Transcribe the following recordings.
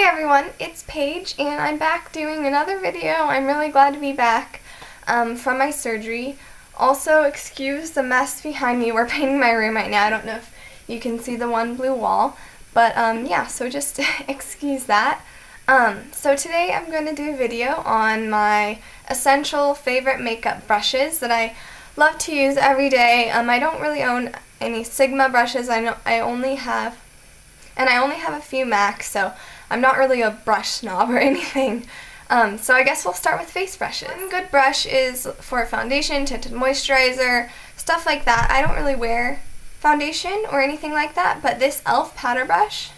everyone, it's Paige and I'm back doing another video. I'm really glad to be back from my surgery. Also, excuse the mess behind me. We're painting my room right now. I don't know if you can see the one blue wall, but yeah, so just excuse that. So today I'm going to do a video on my essential favorite makeup brushes that I love to use every day. I don't really own any Sigma brushes. I only have a few MACs, so I'm not really a brush snob or anything. So I guess we'll start with face brushes. One good brush is for foundation, tinted moisturizer, stuff like that. I don't really wear foundation or anything like that, but this E.L.F. powder brush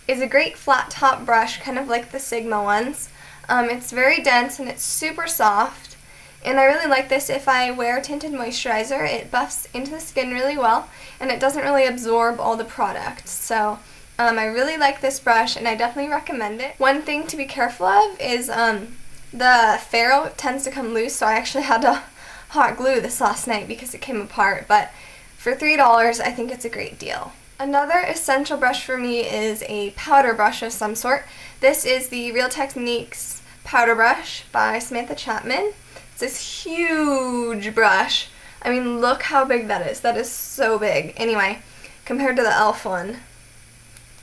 is a great flat top brush, kind of like the Sigma ones. It's very dense and it's super soft, and I really like this if I wear tinted moisturizer. It buffs into the skin really well, and it doesn't really absorb all the product. So I really like this brush, and I definitely recommend it. One thing to be careful of is the ferrule tends to come loose, so I actually had to hot glue this last night because it came apart, but for $3 I think it's a great deal. Another essential brush for me is a powder brush of some sort. This is the Real Techniques powder brush by Samantha Chapman. It's this huge brush. I mean, look how big that is. That is so big. Anyway, compared to the E.L.F. one.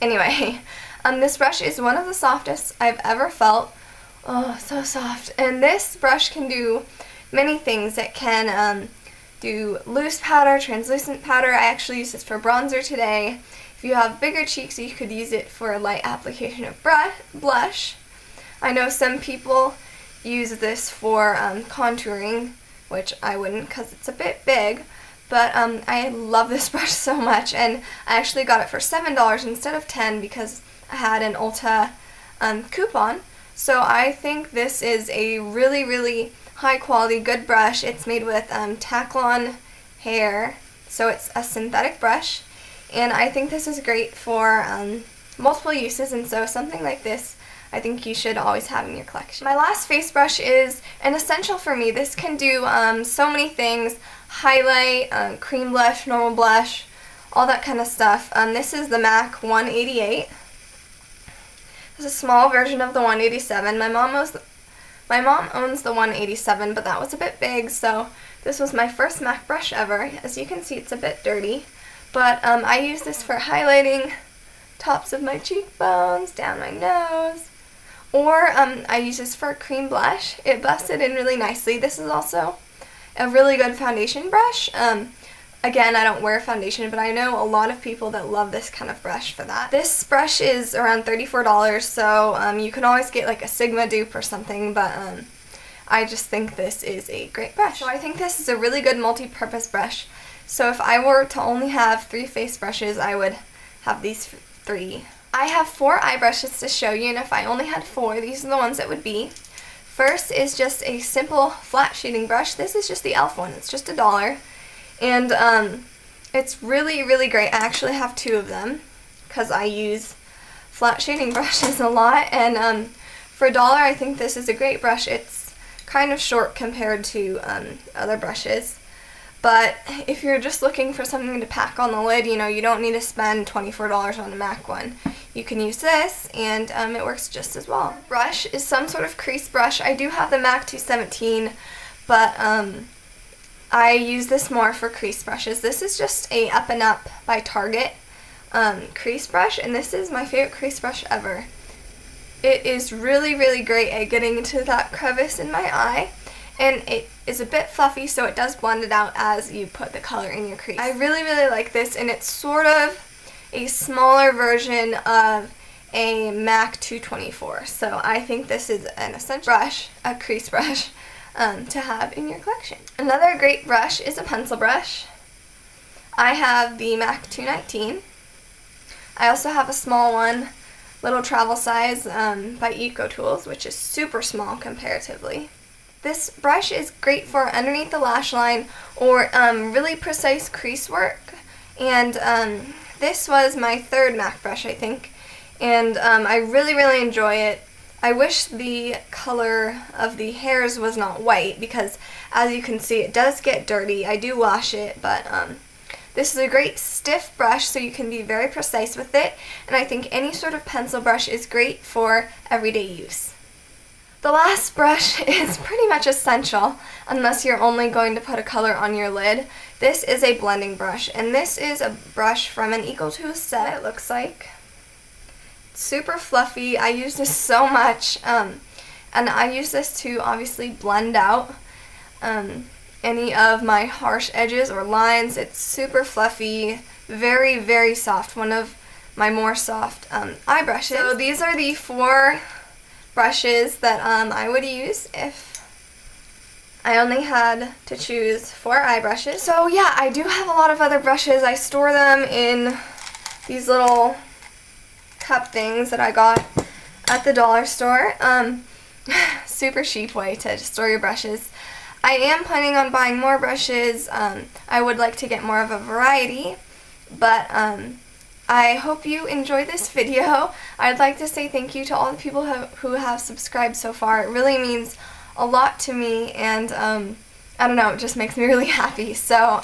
Anyway, this brush is one of the softest I've ever felt. Oh, so soft. And this brush can do many things. It can do loose powder, translucent powder. I actually use this for bronzer today. If you have bigger cheeks, you could use it for a light application of blush. I know some people use this for contouring, which I wouldn't because it's a bit big. But I love this brush so much, and I actually got it for $7 instead of $10 because I had an Ulta coupon. So I think this is a really, really high quality, good brush. It's made with Taklon hair, so it's a synthetic brush, and I think this is great for multiple uses, and so something like this I think you should always have in your collection. My last face brush is an essential for me. This can do so many things: highlight, cream blush, normal blush, all that kind of stuff. This is the MAC 188. It's a small version of the 187. My mom owns the 187, but that was a bit big, so this was my first MAC brush ever. As you can see, it's a bit dirty, but I use this for highlighting tops of my cheekbones, down my nose, or I use this for cream blush. It buffs it in really nicely. This is also a really good foundation brush. Again, I don't wear foundation, but I know a lot of people that love this kind of brush for that. This brush is around $34, so you can always get like a Sigma dupe or something, but I just think this is a great brush. So I think this is a really good multi-purpose brush. So if I were to only have 3 face brushes, I would have these 3. I have 4 eye brushes to show you, and if I only had 4, these are the ones it would be. First is just a simple flat shading brush. This is just the E.L.F. one. It's just $1. And it's really, really great. I actually have 2 of them because I use flat shading brushes a lot. And for $1, I think this is a great brush. It's kind of short compared to other brushes. But if you're just looking for something to pack on the lid, you know, you don't need to spend $24 on a MAC one. You can use this, and it works just as well. Brush is some sort of crease brush. I do have the MAC 217, but I use this more for crease brushes. This is just a Up and Up by Target crease brush, and this is my favorite crease brush ever. It is really, really great at getting into that crevice in my eye, and it is a bit fluffy, so it does blend it out as you put the color in your crease. I really, really like this, and it's sort of a smaller version of a MAC 224, so I think this is an essential brush, a crease brush, to have in your collection. Another great brush is a pencil brush. I have the MAC 219. I also have a small one, little travel size, by Ecotools, which is super small comparatively. This brush is great for underneath the lash line or really precise crease work, and this was my 3rd MAC brush, I think, and I really, really enjoy it. I wish the color of the hairs was not white because, as you can see, it does get dirty. I do wash it, but This is a great stiff brush, so you can be very precise with it, and I think any sort of pencil brush is great for everyday use. The last brush is pretty much essential, unless you're only going to put a color on your lid. This is a blending brush, and this is a brush from an Ecotools set, it looks like. Super fluffy. I use this so much, and I use this to obviously blend out any of my harsh edges or lines. It's super fluffy, very, very soft, one of my more soft eye brushes. So these are the 4 brushes that I would use if I only had to choose 4 eye brushes. So yeah, I do have a lot of other brushes. I store them in these little cup things that I got at the dollar store. Super cheap way to store your brushes. I am planning on buying more brushes. I would like to get more of a variety, but I hope you enjoyed this video. I'd like to say thank you to all the people who have subscribed so far. It really means a lot to me, and I don't know, it just makes me really happy. So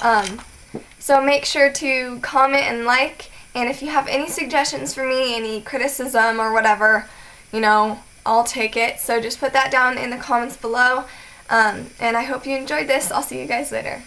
make sure to comment and like, and if you have any suggestions for me, any criticism or whatever, you know, I'll take it. So just put that down in the comments below. And I hope you enjoyed this. I'll see you guys later.